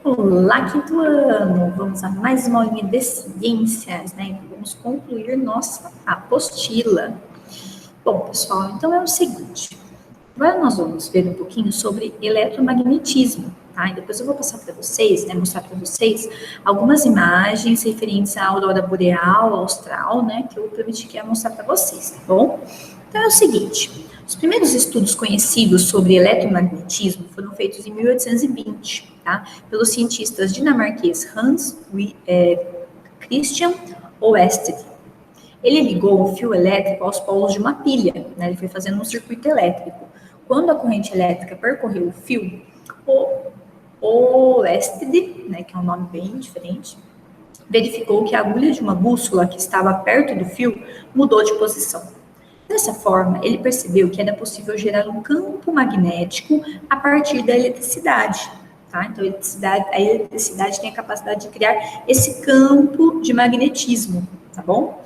Olá, quinto ano! Vamos a mais uma aulinha de ciências, né? Vamos concluir nossa apostila. Bom, pessoal, então é o seguinte. Agora nós vamos ver um pouquinho sobre eletromagnetismo, tá? E depois eu vou passar para vocês, né? Mostrar para vocês algumas imagens referentes à aurora boreal, austral, né? Que eu prometi que ia mostrar para vocês, tá bom? Então é o seguinte. Os primeiros estudos conhecidos sobre eletromagnetismo foram feitos em 1820, tá? Pelos cientistas dinamarquês Hans Christian Ørsted. Ele ligou um fio elétrico aos polos de uma pilha, né? Ele foi fazendo um circuito elétrico. Quando a corrente elétrica percorreu o fio, o Ørsted, né, que é um nome bem diferente, verificou que a agulha de uma bússola que estava perto do fio mudou de posição. Dessa forma, ele percebeu que era possível gerar um campo magnético a partir da eletricidade. Tá? Então, a eletricidade tem a capacidade de criar esse campo de magnetismo, tá bom?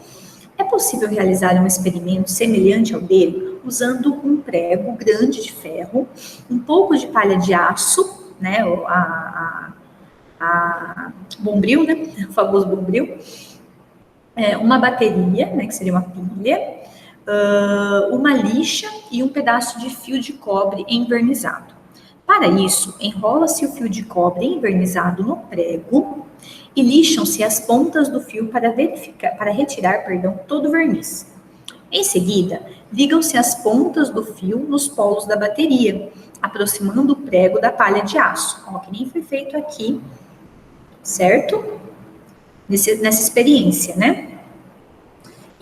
É possível realizar um experimento semelhante ao dele usando um prego grande de ferro, um pouco de palha de aço, né, bombril, né, o famoso bombril, uma bateria, né, que seria uma pilha, uma lixa e um pedaço de fio de cobre envernizado. Para isso, enrola-se o fio de cobre envernizado no prego e lixam-se as pontas do fio para retirar todo o verniz. Em seguida, ligam-se as pontas do fio nos polos da bateria, aproximando o prego da palha de aço, que nem foi feito aqui, certo? Nessa experiência, né?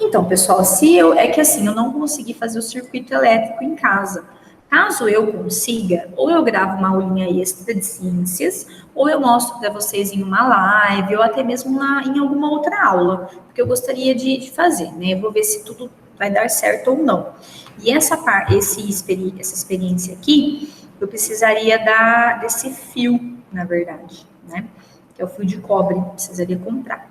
Então, pessoal, eu não consegui fazer o circuito elétrico em casa. Caso eu consiga, ou eu gravo uma aulinha extra de ciências, ou eu mostro para vocês em uma live, ou até mesmo em alguma outra aula, porque eu gostaria de fazer, né? Eu vou ver se tudo vai dar certo ou não. E essa experiência aqui, eu precisaria desse fio, na verdade, né? Que é o fio de cobre, precisaria comprar.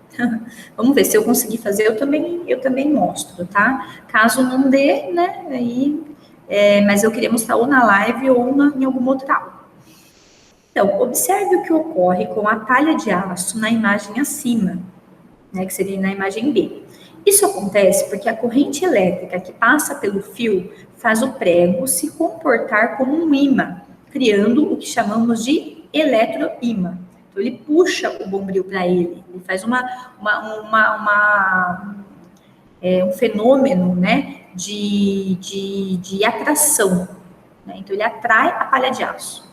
Vamos ver, se eu conseguir fazer, eu também mostro, tá? Caso não dê, né, mas eu queria mostrar ou na live ou em alguma outra aula. Então, observe o que ocorre com a palha de aço na imagem acima, né, que seria na imagem B. Isso acontece porque a corrente elétrica que passa pelo fio faz o prego se comportar como um ímã, criando o que chamamos de eletroímã. Então, ele puxa o bombril para ele faz um fenômeno, né, de atração. Né? Então, ele atrai a palha de aço.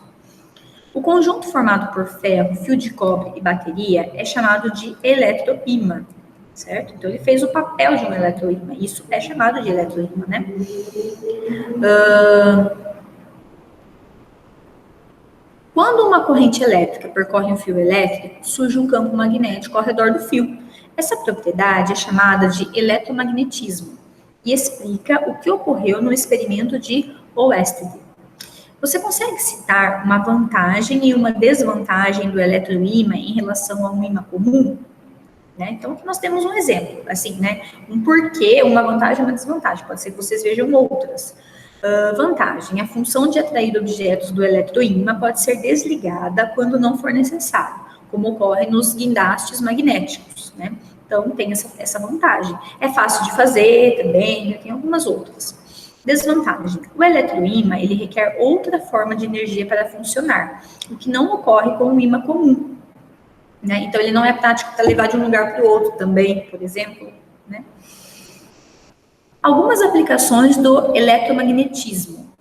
O conjunto formado por ferro, fio de cobre e bateria é chamado de eletroímã, certo? Então, ele fez o papel de um eletroímã. Isso é chamado de eletroímã, né? Quando uma corrente elétrica percorre um fio elétrico, surge um campo magnético ao redor do fio. Essa propriedade é chamada de eletromagnetismo e explica o que ocorreu no experimento de Ørsted. Você consegue citar uma vantagem e uma desvantagem do eletroímã em relação a um ímã comum? Né? Então, aqui nós temos um exemplo, assim, né? Um porquê, uma vantagem e uma desvantagem. Pode ser que vocês vejam outras. Vantagem: a função de atrair objetos do eletroímã pode ser desligada quando não for necessário, como ocorre nos guindastes magnéticos, né? Então, tem essa vantagem. É fácil de fazer também, tem algumas outras. Desvantagem: o eletroímã, ele requer outra forma de energia para funcionar, o que não ocorre com o ímã comum, né? Então, ele não é prático para levar de um lugar para o outro também, por exemplo, né? Algumas aplicações do eletromagnetismo.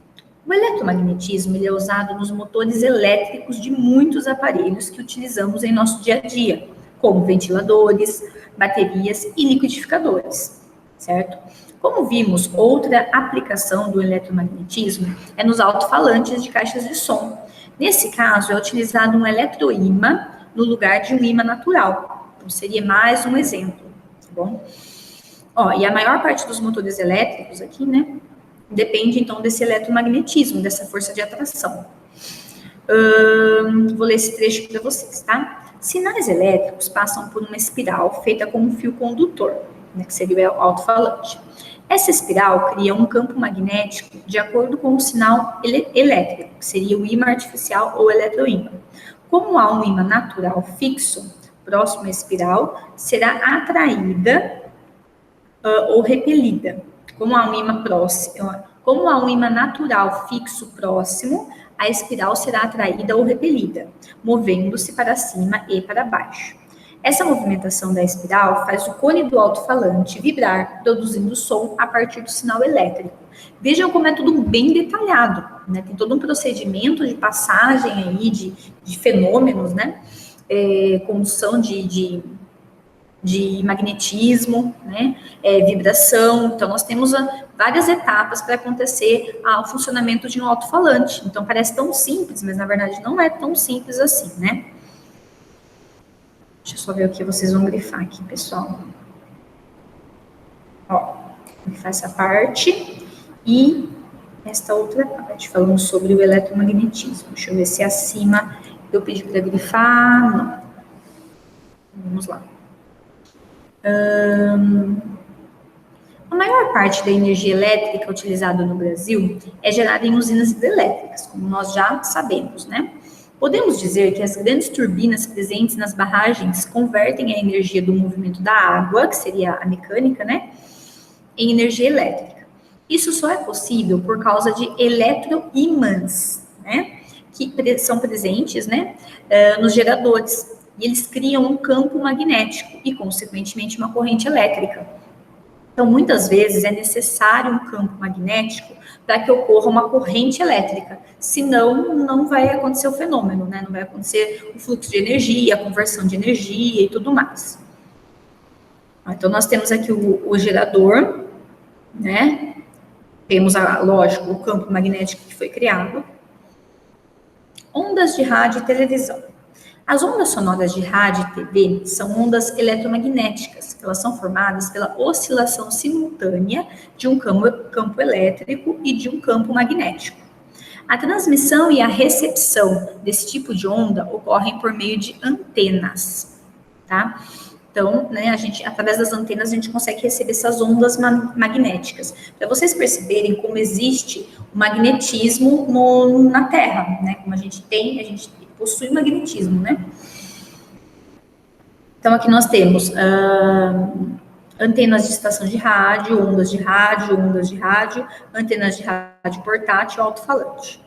O eletromagnetismo ele é usado nos motores elétricos de muitos aparelhos que utilizamos em nosso dia a dia, como ventiladores, baterias e liquidificadores, certo? Como vimos, outra aplicação do eletromagnetismo é nos alto-falantes de caixas de som. Nesse caso, é utilizado um eletroímã no lugar de um ímã natural. Então, seria mais um exemplo, tá bom? E a maior parte dos motores elétricos aqui, né, depende, então, desse eletromagnetismo, dessa força de atração. Vou ler esse trecho para vocês, tá? Sinais elétricos passam por uma espiral feita com um fio condutor, né, que seria o alto-falante. Essa espiral cria um campo magnético de acordo com o sinal elétrico, que seria o ímã artificial ou eletroímã. Como há um ímã natural fixo próximo à espiral, será atraída ou repelida. Como há um ímã natural fixo próximo, a espiral será atraída ou repelida, movendo-se para cima e para baixo. Essa movimentação da espiral faz o cone do alto-falante vibrar, produzindo som a partir do sinal elétrico. Vejam como é tudo bem detalhado, né? Tem todo um procedimento de passagem aí de fenômenos, né? Condução de magnetismo, né? Vibração. Então, nós temos várias etapas para acontecer o funcionamento de um alto-falante. Então, parece tão simples, mas na verdade não é tão simples assim, né? Deixa eu só ver o que vocês vão grifar aqui, pessoal. Ó, grifar essa parte e esta outra parte, falando sobre o eletromagnetismo. Deixa eu ver se acima eu pedi para grifar. Não. Vamos lá. A maior parte da energia elétrica utilizada no Brasil é gerada em usinas hidrelétricas, como nós já sabemos, né? Podemos dizer que as grandes turbinas presentes nas barragens convertem a energia do movimento da água, que seria a mecânica, né, em energia elétrica. Isso só é possível por causa de eletroímãs, né, que são presentes, né, nos geradores. E eles criam um campo magnético e, consequentemente, uma corrente elétrica. Então, muitas vezes é necessário um campo magnético para que ocorra uma corrente elétrica, senão não vai acontecer o fenômeno, né? Não vai acontecer o fluxo de energia, a conversão de energia e tudo mais. Então, nós temos aqui o gerador, né? Temos, lógico, o campo magnético que foi criado. Ondas de rádio e televisão. As ondas sonoras de rádio e TV são ondas eletromagnéticas. Elas são formadas pela oscilação simultânea de um campo elétrico e de um campo magnético. A transmissão e a recepção desse tipo de onda ocorrem por meio de antenas, tá? Então, né, através das antenas, a gente consegue receber essas ondas magnéticas. Para vocês perceberem como existe o magnetismo na Terra, né? Como a gente possui magnetismo, né? Então, aqui nós temos antenas de estação de rádio, ondas de rádio, antenas de rádio portátil, alto-falante.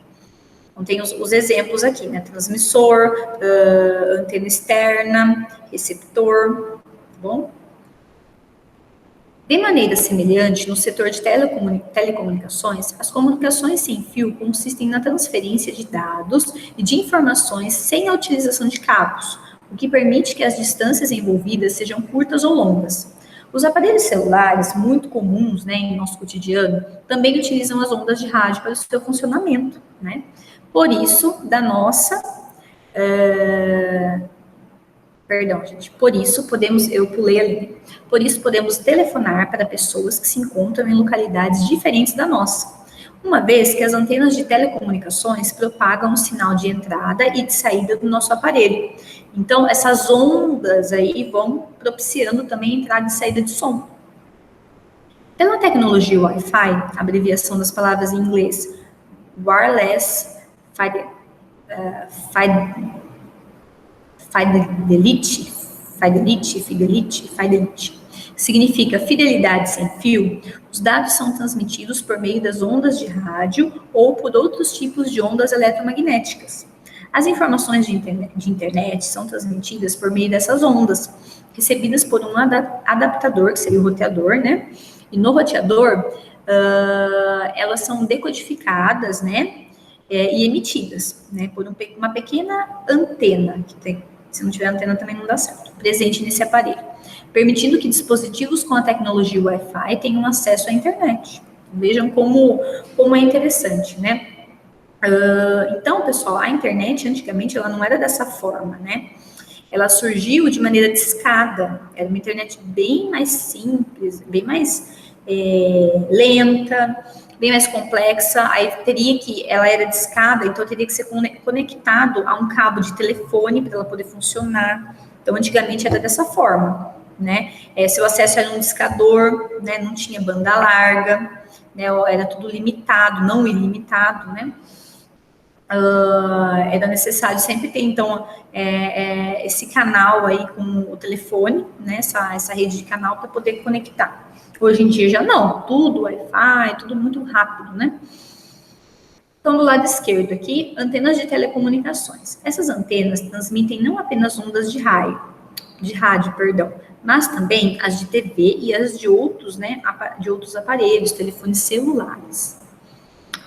Então, tem os exemplos aqui, né? Transmissor, antena externa, receptor, tá bom? De maneira semelhante, no setor de telecomunicações, as comunicações sem fio consistem na transferência de dados e de informações sem a utilização de cabos, o que permite que as distâncias envolvidas sejam curtas ou longas. Os aparelhos celulares, muito comuns, né, em nosso cotidiano, também utilizam as ondas de rádio para o seu funcionamento, né? Por isso, Por isso, podemos telefonar para pessoas que se encontram em localidades diferentes da nossa, uma vez que as antenas de telecomunicações propagam o sinal de entrada e de saída do nosso aparelho. Então, essas ondas aí vão propiciando também a entrada e saída de som. Pela tecnologia Wi-Fi, abreviação das palavras em inglês Wireless Fidelity, significa fidelidade sem fio, os dados são transmitidos por meio das ondas de rádio ou por outros tipos de ondas eletromagnéticas. As informações de internet são transmitidas por meio dessas ondas, recebidas por um adaptador, que seria o roteador, né? E no roteador, elas são decodificadas, né? E emitidas, né? Por uma pequena antena, que tem, se não tiver antena também não dá certo, presente nesse aparelho, permitindo que dispositivos com a tecnologia Wi-Fi tenham acesso à internet. Vejam como é interessante, né? Então, pessoal, a internet antigamente ela não era dessa forma, né? Ela surgiu de maneira discada, era uma internet bem mais simples, bem mais lenta, bem mais complexa. Aí ela era discada, então teria que ser conectado a um cabo de telefone para ela poder funcionar. Então, antigamente era dessa forma, né? Seu acesso era um discador, né? Não tinha banda larga, né? Era tudo limitado, não ilimitado, né? era necessário sempre ter, então, esse canal aí com o telefone, né, essa rede de canal para poder conectar. Hoje em dia já não, tudo Wi-Fi, tudo muito rápido, né? Então, do lado esquerdo aqui, antenas de telecomunicações. Essas antenas transmitem não apenas ondas de rádio, mas também as de TV e as de outros, né, de outros aparelhos, telefones celulares.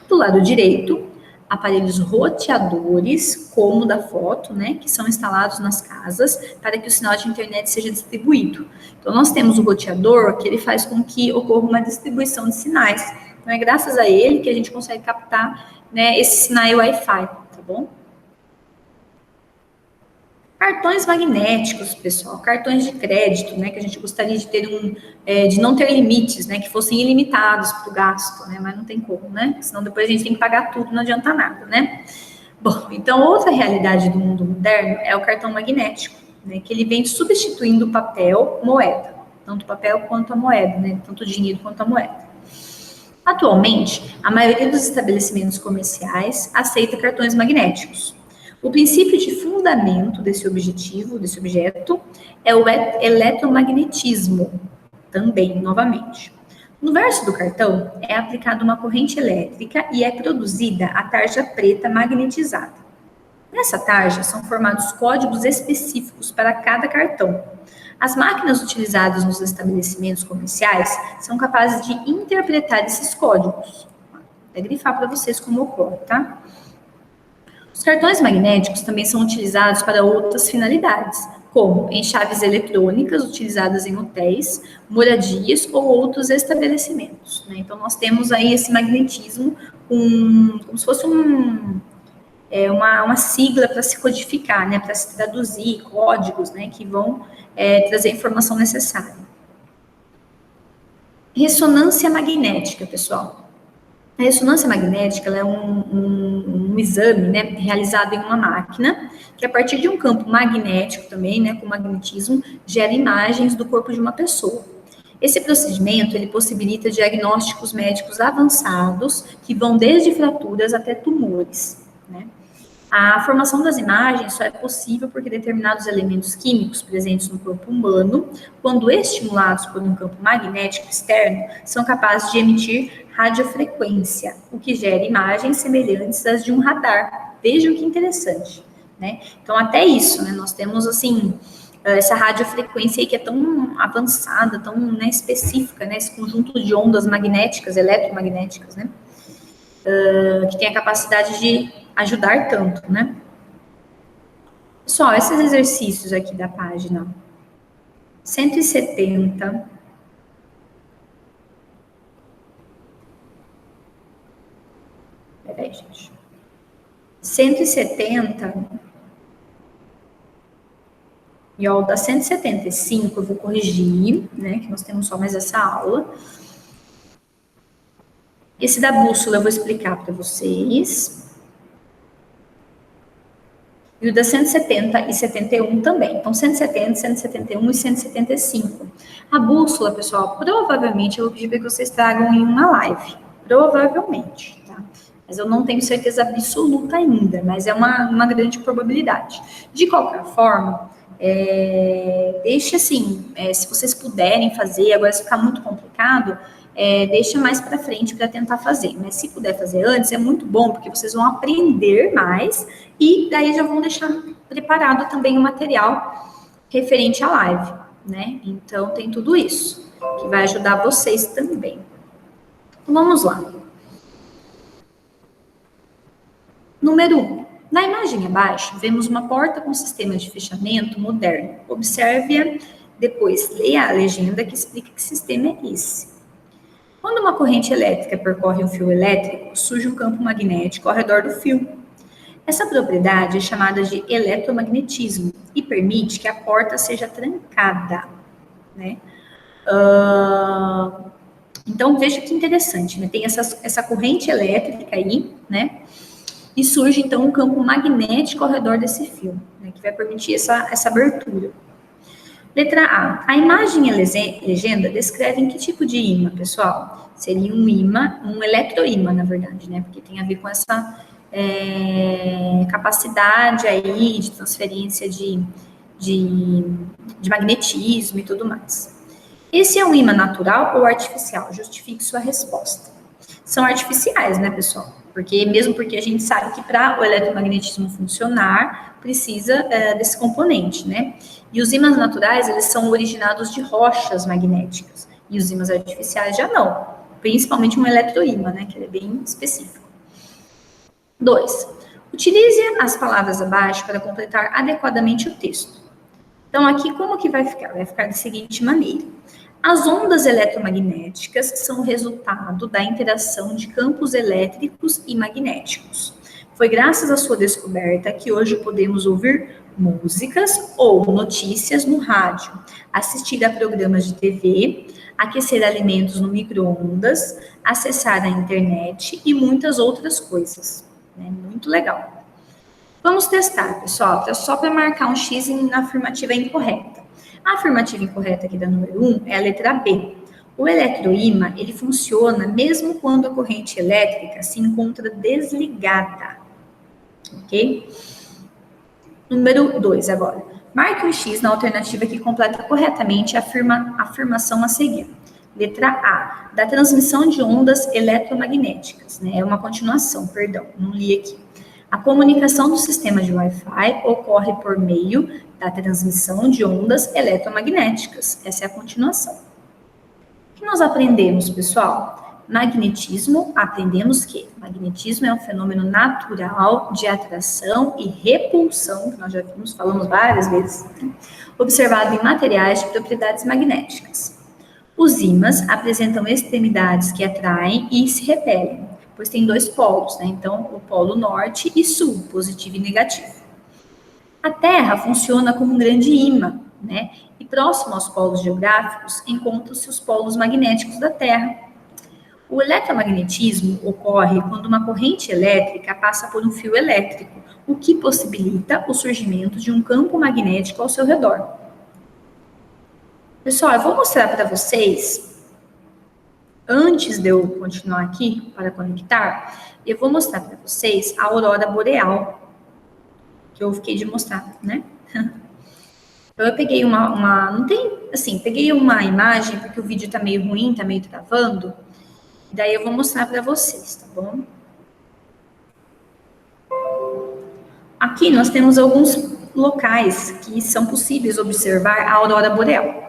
Do lado direito, aparelhos roteadores, como o da foto, né, que são instalados nas casas para que o sinal de internet seja distribuído. Então, nós temos o roteador, que ele faz com que ocorra uma distribuição de sinais. Então, é graças a ele que a gente consegue captar, né, esse sinal Wi-Fi, tá bom? Cartões magnéticos, pessoal, cartões de crédito, né, que a gente gostaria de ter de não ter limites, né, que fossem ilimitados para o gasto, né, mas não tem como, né, senão depois a gente tem que pagar tudo, não adianta nada, né. Bom, então outra realidade do mundo moderno é o cartão magnético, né, que ele vem substituindo o papel, moeda, tanto o papel quanto a moeda, né, tanto o dinheiro quanto a moeda. Atualmente, a maioria dos estabelecimentos comerciais aceita cartões magnéticos. O princípio de fundamento desse objeto, é o eletromagnetismo, também, novamente. No verso do cartão, é aplicada uma corrente elétrica e é produzida a tarja preta magnetizada. Nessa tarja, são formados códigos específicos para cada cartão. As máquinas utilizadas nos estabelecimentos comerciais são capazes de interpretar esses códigos. Vou grifar para vocês como ocorre, tá? Os cartões magnéticos também são utilizados para outras finalidades, como em chaves eletrônicas utilizadas em hotéis, moradias ou outros estabelecimentos, né? Então, nós temos aí esse magnetismo como se fosse uma sigla para se codificar, né? Para se traduzir códigos, né? Que vão trazer a informação necessária. Ressonância magnética, pessoal. A ressonância magnética ela é um exame, né, realizado em uma máquina, que a partir de um campo magnético também, né, com magnetismo, gera imagens do corpo de uma pessoa. Esse procedimento, ele possibilita diagnósticos médicos avançados, que vão desde fraturas até tumores, né. A formação das imagens só é possível porque determinados elementos químicos presentes no corpo humano, quando estimulados por um campo magnético externo, são capazes de emitir radiofrequência, o que gera imagens semelhantes às de um radar. Vejam que interessante, né? Então, até isso, né? Nós temos, assim, essa radiofrequência aí que é tão avançada, tão, né, específica, né? Esse conjunto de ondas magnéticas, eletromagnéticas, né? Que tem a capacidade de ajudar tanto, né? Pessoal, esses exercícios aqui da página 170. Peraí, gente. 170. E ó, da 175 eu vou corrigir, né? Que nós temos só mais essa aula. Esse da bússola eu vou explicar para vocês. E o da 170 e 71 também. Então, 170, 171 e 175. A bússola, pessoal, provavelmente eu vou pedir para que vocês tragam em uma live. Provavelmente, tá? Mas eu não tenho certeza absoluta ainda, mas é uma grande probabilidade. De qualquer forma, deixe assim, se vocês puderem fazer, agora se ficar muito complicado, deixa mais para frente para tentar fazer. Mas se puder fazer antes, é muito bom, porque vocês vão aprender mais e daí já vão deixar preparado também o material referente à live, né? Então, tem tudo isso, que vai ajudar vocês também. Então, vamos lá. Número 1. Na imagem abaixo, vemos uma porta com sistema de fechamento moderno. Observe-a, depois leia a legenda que explica que sistema é esse. Quando uma corrente elétrica percorre um fio elétrico, surge um campo magnético ao redor do fio. Essa propriedade é chamada de eletromagnetismo e permite que a porta seja trancada, né? Então, veja que interessante, né? Tem essa corrente elétrica aí, né? E surge, então, um campo magnético ao redor desse fio, né? Que vai permitir essa abertura. Letra A. A imagem e a legenda descrevem que tipo de ímã, pessoal? Seria um ímã, um eletroímã, na verdade, né? Porque tem a ver com capacidade aí de transferência de magnetismo e tudo mais. Esse é um ímã natural ou artificial? Justifique sua resposta. São artificiais, né, pessoal? Mesmo porque a gente sabe que para o eletromagnetismo funcionar, precisa desse componente, né? E os ímãs naturais, eles são originados de rochas magnéticas. E os ímãs artificiais já não. Principalmente um eletroímã, né? Que ele é bem específico. 2. Utilize as palavras abaixo para completar adequadamente o texto. Então, aqui, como que vai ficar? Vai ficar da seguinte maneira. As ondas eletromagnéticas são o resultado da interação de campos elétricos e magnéticos. Foi graças à sua descoberta que hoje podemos ouvir músicas ou notícias no rádio, assistir a programas de TV, aquecer alimentos no micro-ondas, acessar a internet e muitas outras coisas. Muito legal. Vamos testar, pessoal, só para marcar um X na afirmativa incorreta. A afirmativa incorreta aqui da número 1 é a letra B. O eletroímã, ele funciona mesmo quando a corrente elétrica se encontra desligada. Ok? Número 2 agora. Marque um X na alternativa que completa corretamente a afirmação a seguir. Letra A, da transmissão de ondas eletromagnéticas. É uma continuação, perdão, não li aqui. A comunicação do sistema de Wi-Fi ocorre por meio da transmissão de ondas eletromagnéticas. Essa é a continuação. O que nós aprendemos, pessoal? Magnetismo, aprendemos que magnetismo é um fenômeno natural de atração e repulsão, que nós já vimos, falamos várias vezes, observado em materiais de propriedades magnéticas. Os ímãs apresentam extremidades que atraem e se repelem, pois tem dois polos, né? Então, o polo norte e sul, positivo e negativo. A Terra funciona como um grande ímã, né? E próximo aos polos geográficos encontram-se os polos magnéticos da Terra. O eletromagnetismo ocorre quando uma corrente elétrica passa por um fio elétrico, o que possibilita o surgimento de um campo magnético ao seu redor. Pessoal, eu vou mostrar para vocês, antes de eu continuar aqui para conectar, eu vou mostrar para vocês a aurora boreal, que eu fiquei de mostrar, né? Então, eu peguei peguei uma imagem, porque o vídeo tá meio ruim, tá meio travando, e daí eu vou mostrar para vocês, tá bom? Aqui nós temos alguns locais que são possíveis observar a aurora boreal.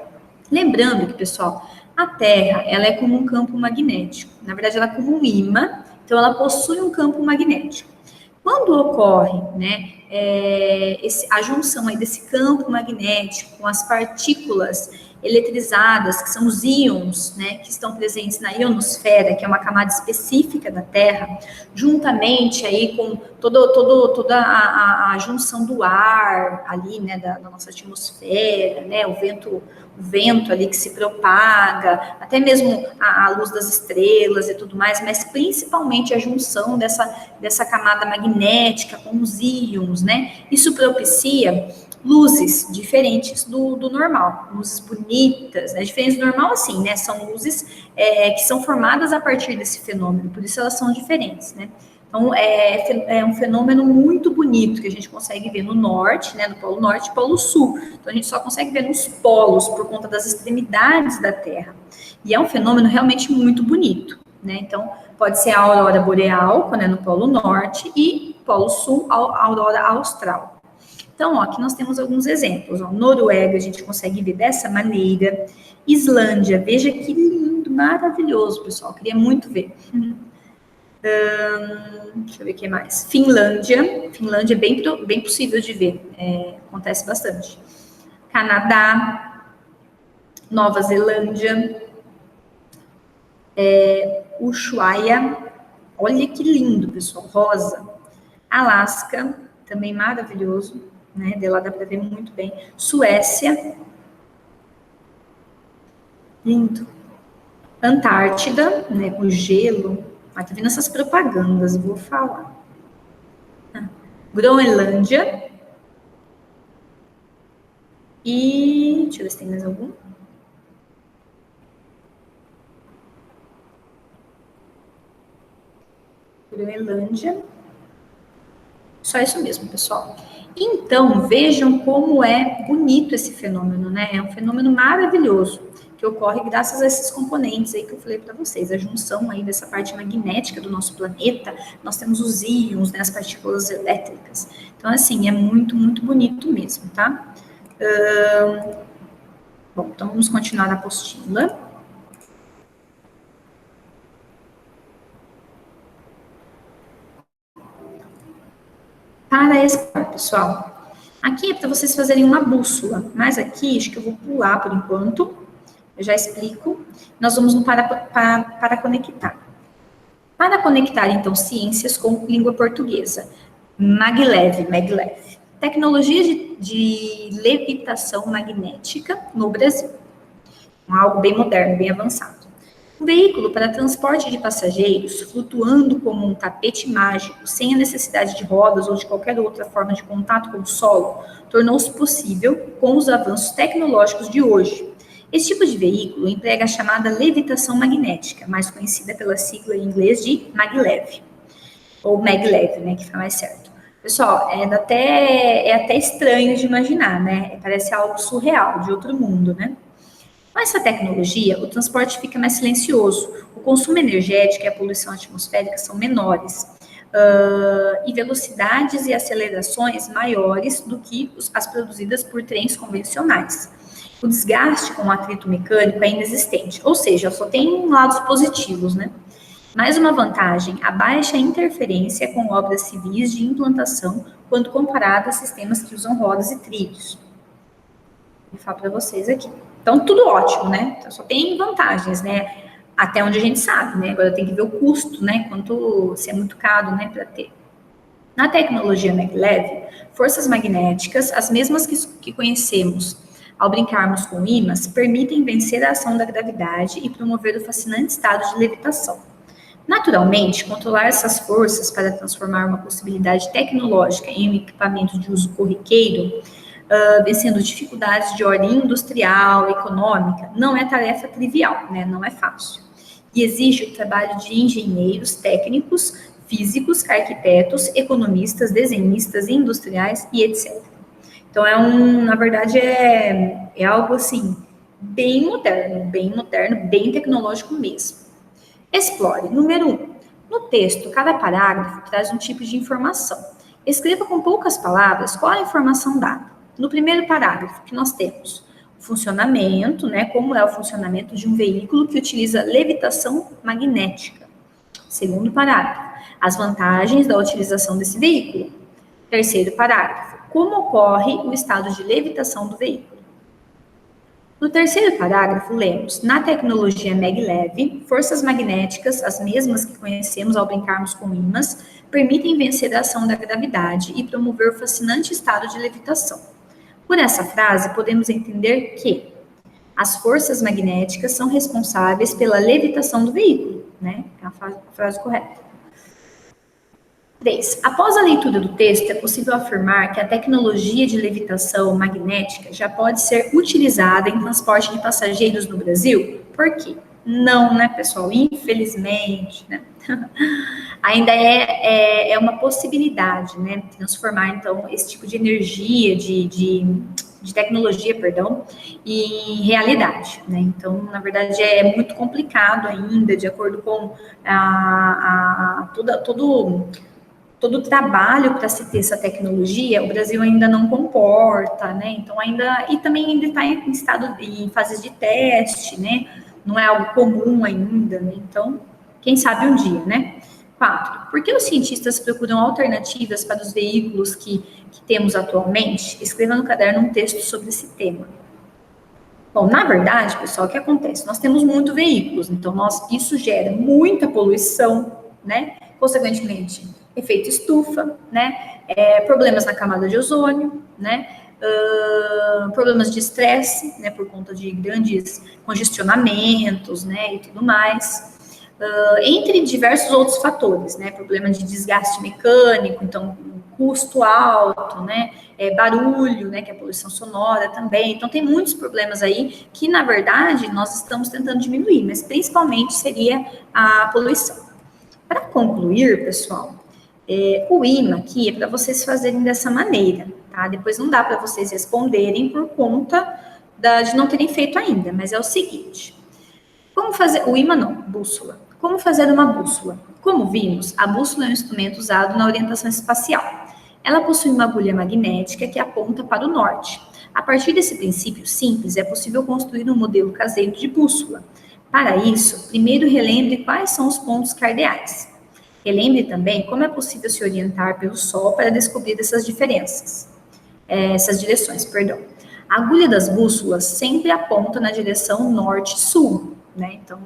Lembrando que, pessoal, a Terra, ela é como um campo magnético. Na verdade, ela é como um ímã, então ela possui um campo magnético. Quando ocorre, né, a junção aí desse campo magnético com as partículas eletrizadas, que são os íons, né, que estão presentes na ionosfera, que é uma camada específica da Terra, juntamente aí com toda a junção do ar ali, né, da nossa atmosfera, né, o vento ali que se propaga, até mesmo a luz das estrelas e tudo mais, mas principalmente a junção dessa camada magnética com os íons, né? Isso propicia luzes diferentes do normal, luzes bonitas, né? Diferentes do normal, assim, né? São luzes que são formadas a partir desse fenômeno, por isso elas são diferentes, né? Então, é um fenômeno muito bonito que a gente consegue ver no norte, né, no Polo Norte e Polo Sul. Então, a gente só consegue ver nos polos por conta das extremidades da Terra. E é um fenômeno realmente muito bonito, né? Então, pode ser a aurora boreal, quando é no Polo Norte, e Polo Sul, a aurora austral. Então, ó, aqui nós temos alguns exemplos. Ó. Noruega, a gente consegue ver dessa maneira. Islândia, veja que lindo, maravilhoso, pessoal. Queria muito ver. Deixa eu ver o que mais. Finlândia é bem possível de ver, acontece bastante. Canadá, Nova Zelândia, Ushuaia, olha que lindo, pessoal, rosa. Alasca, também maravilhoso, né? De lá dá para ver muito bem. Suécia, lindo. Antártida, né? Com gelo. Ah, tá vendo essas propagandas, vou falar. Groenlândia. E deixa eu ver se tem mais algum. Groenlândia. Só isso mesmo, pessoal. Então, vejam como é bonito esse fenômeno, né? É um fenômeno maravilhoso, que ocorre graças a esses componentes aí que eu falei para vocês, a junção aí dessa parte magnética do nosso planeta, nós temos os íons, né, as partículas elétricas. Então, assim, é muito, muito bonito mesmo, tá? Bom, então vamos continuar na apostila. Para explorar, pessoal, aqui é para vocês fazerem uma bússola, mas aqui acho que eu vou pular por enquanto, eu já explico. Nós vamos no para conectar. Para conectar, então, ciências com língua portuguesa. Maglev. Tecnologia de levitação magnética no Brasil. Algo bem moderno, bem avançado. Um veículo para transporte de passageiros, flutuando como um tapete mágico, sem a necessidade de rodas ou de qualquer outra forma de contato com o solo, tornou-se possível com os avanços tecnológicos de hoje. Esse tipo de veículo emprega a chamada levitação magnética, mais conhecida pela sigla em inglês de maglev, ou maglev, né, que fica mais certo. Pessoal, é até estranho de imaginar, né? Parece algo surreal, de outro mundo, né? Com essa tecnologia, o transporte fica mais silencioso, o consumo energético e a poluição atmosférica são menores, e velocidades e acelerações maiores do que as produzidas por trens convencionais. O desgaste com o atrito mecânico é inexistente, ou seja, só tem lados positivos, né? Mais uma vantagem, a baixa interferência com obras civis de implantação quando comparada a sistemas que usam rodas e trilhos. Vou falar para vocês aqui. Então, tudo ótimo, né? Então, só tem vantagens, né? Até onde a gente sabe, né? Agora tem que ver o custo, né? Quanto, se é muito caro, né, para ter. Na tecnologia maglev, forças magnéticas, as mesmas que conhecemos ao brincarmos com ímãs, permitem vencer a ação da gravidade e promover o fascinante estado de levitação. Naturalmente, controlar essas forças para transformar uma possibilidade tecnológica em um equipamento de uso corriqueiro, vencendo dificuldades de ordem industrial, econômica, não é tarefa trivial, né? Não é fácil. E exige o trabalho de engenheiros, técnicos, físicos, arquitetos, economistas, desenhistas, industriais e etc. Então, na verdade, é algo assim, bem moderno, bem tecnológico mesmo. Explore. Número 1. No texto, cada parágrafo traz um tipo de informação. Escreva com poucas palavras qual a informação dada. No primeiro parágrafo, que nós temos o funcionamento, né? Como é o funcionamento de um veículo que utiliza levitação magnética. Segundo parágrafo, as vantagens da utilização desse veículo. Terceiro parágrafo, como ocorre o estado de levitação do veículo. No terceiro parágrafo, lemos: na tecnologia maglev, forças magnéticas, as mesmas que conhecemos ao brincarmos com ímãs, permitem vencer a ação da gravidade e promover o fascinante estado de levitação. Por essa frase, podemos entender que as forças magnéticas são responsáveis pela levitação do veículo, né? É a frase correta. 3. Após a leitura do texto, é possível afirmar que a tecnologia de levitação magnética já pode ser utilizada em transporte de passageiros no Brasil? Por quê? Não, né, pessoal? Infelizmente, né? Ainda é uma possibilidade, né? Transformar, então, esse tipo de energia, de tecnologia, perdão, em realidade, né? Então, na verdade, é muito complicado ainda, de acordo com todo o trabalho para se ter essa tecnologia, o Brasil ainda não comporta, né? Então e também ainda está em fases de teste, né? Não é algo comum ainda, né? Então, quem sabe um dia, né? 4. Por que os cientistas procuram alternativas para os veículos que temos atualmente? Escreva no caderno um texto sobre esse tema. Bom, na verdade, pessoal, o que acontece? Nós temos muitos veículos, então isso gera muita poluição, né? Consequentemente, efeito estufa, né? Problemas na camada de ozônio, né? Problemas de estresse, né? Por conta de grandes congestionamentos, né? E tudo mais. Entre diversos outros fatores, né? Problema de desgaste mecânico, então custo alto, né? Barulho, né? Que é a poluição sonora também. Então tem muitos problemas aí que, na verdade, nós estamos tentando diminuir, mas principalmente seria a poluição. Para concluir, pessoal, O imã aqui é para vocês fazerem dessa maneira, tá? Depois não dá para vocês responderem por conta de não terem feito ainda, mas é o seguinte. Como fazer... O imã não, bússola. Como fazer uma bússola? Como vimos, a bússola é um instrumento usado na orientação espacial. Ela possui uma agulha magnética que aponta para o norte. A partir desse princípio simples, é possível construir um modelo caseiro de bússola. Para isso, primeiro relembre quais são os pontos cardeais. Relembre também como é possível se orientar pelo Sol para descobrir essas direções, perdão. A agulha das bússolas sempre aponta na direção norte-sul, né? Então,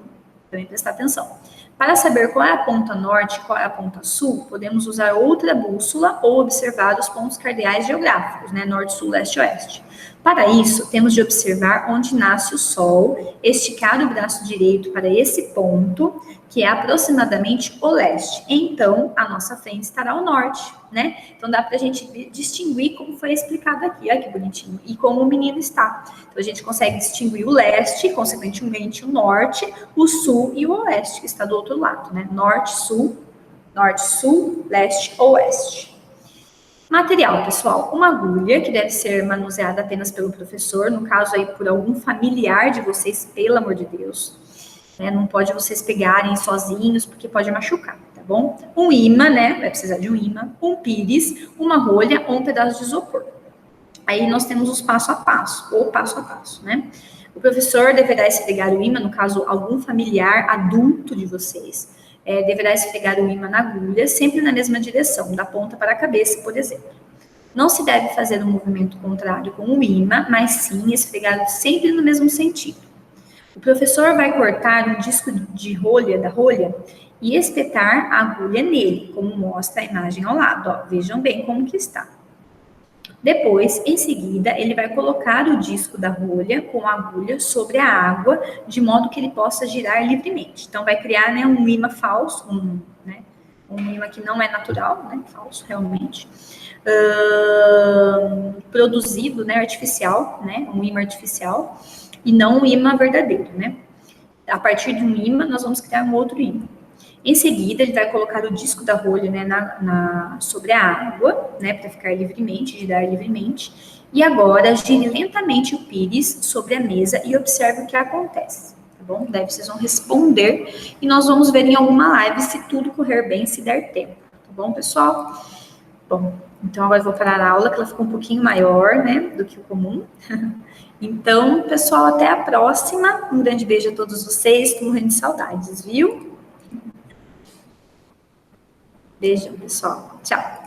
também prestar atenção. Para saber qual é a ponta norte e qual é a ponta sul, podemos usar outra bússola ou observar os pontos cardeais geográficos, né? Norte, sul, leste, oeste. Para isso, temos de observar onde nasce o Sol, esticar o braço direito para esse ponto, que é aproximadamente o leste. Então, a nossa frente estará ao norte, né? Então, dá para a gente distinguir como foi explicado aqui, olha que bonitinho, e como o menino está. Então, a gente consegue distinguir o leste, consequentemente o norte, o sul e o oeste, que está do outro lado, né? Norte, sul, leste, oeste. Material, pessoal, uma agulha que deve ser manuseada apenas pelo professor, no caso aí por algum familiar de vocês, pelo amor de Deus, né? Não pode vocês pegarem sozinhos, porque pode machucar, tá bom? Um imã, né? Vai precisar de um imã, um pires, uma rolha ou um pedaço de isopor. Aí nós temos os passo a passo, né? O professor deverá esfregar o imã, no caso, algum familiar adulto de vocês, deverá esfregar o imã na agulha, sempre na mesma direção, da ponta para a cabeça, por exemplo. Não se deve fazer um movimento contrário com o imã, mas sim esfregá-lo sempre no mesmo sentido. O professor vai cortar um disco de rolha da rolha e espetar a agulha nele, como mostra a imagem ao lado. Ó, vejam bem como que está. Depois, em seguida, ele vai colocar o disco da rolha com a agulha sobre a água, de modo que ele possa girar livremente. Então, vai criar, né, um imã falso, um imã que não é natural, né, falso realmente, produzido, né, artificial, né, um imã artificial, e não um imã verdadeiro, né. A partir de um imã, nós vamos criar um outro imã. Em seguida, ele vai colocar o disco da rolha, né, sobre a água, né, para ficar livremente, girar livremente. E agora, gire lentamente o pires sobre a mesa e observe o que acontece, tá bom? Daí vocês vão responder e nós vamos ver em alguma live se tudo correr bem, se der tempo, tá bom, pessoal? Bom, então agora eu vou parar a aula, que ela ficou um pouquinho maior, né, do que o comum. Então, pessoal, até a próxima. Um grande beijo a todos vocês, estou morrendo de saudades, viu? Beijo, pessoal. Tchau.